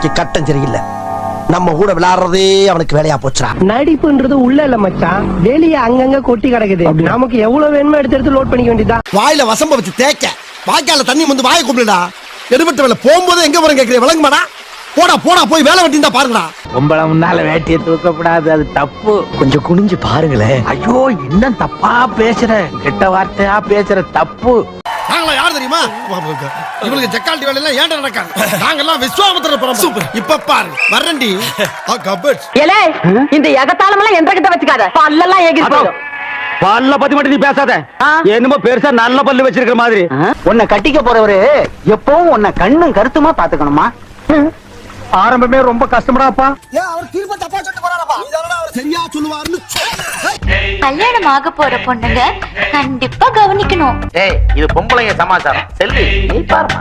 இன்னைக்கு கட்டம் சரியில்லை. நம்ம கூட விளையாடுறதே அவனுக்கு வேலையா போச்சுடா. நடிப்புன்றது உள்ள இல்ல மச்சான், வெளியே அங்கங்க கொட்டி கிடக்குது. நமக்கு எவ்வளவு வேணுமோ எடுத்து எடுத்து லோட் பண்ணிக்க வேண்டியதான். வாயில வசம்ப வச்சு தேய்க்க, வாய்க்கால தண்ணி வந்து வாயை கூப்பிடுடா. எடுபட்ட வேலை போகும்போது எங்க போறேன் கேட்கிறேன், விளங்குமாடா? போடா போடா போய் வேலை வெட்டிந்தா பாருங்கடா. உங்களை முன்னால வேட்டியை தூக்கப்படாது, அது தப்பு. கொஞ்சம் குனிஞ்சு பாருங்களேன். ஐயோ என்ன தப்பா பேசுற, கெட்ட வார்த்தையா பேசுற, தப்பு. நாங்களா யார் தெரியுமா? இவங்களுக்கு ஜக்கால்டி வேலை எல்லாம் ஏன்டா நடக்காது. நாங்கெல்லாம் விஸ்வாமித்திர பரம்பரை. சூப்பர். இப்ப பாரு வரண்டி கபட்ஸ். ஏலே இந்த எகத்தாளம் எல்லாம் என்ற கிட்ட வச்சுக்காத, பல்லெல்லாம் ஏகி போயிடும். பல்ல பத்தி மட்டும் நீ பேசாத. என்னமோ பெருசா நல்ல பல்லு வச்சிருக்கிற மாதிரி. உன்னை கட்டிக்க போறவரு எப்பவும் உன்னை கண்ணும் கருத்துமா பாத்துக்கணுமா? ஆரம்பமே ரொம்ப கஷ்டமாப்பா. ஏன் அவர் தீர்ப்ப தப்பா சொல்லிட்டு போறாரப்பா? இதனால அவர் சரியா சொல்லுவாருன்னு. கல்யாணம் ஆக போற பொண்ணுங்க கண்டிப்பா கவனிக்கணும். ஏய் இது பொம்பளைங்க சமாச்சாரம். செல்வி நீ பாருமா.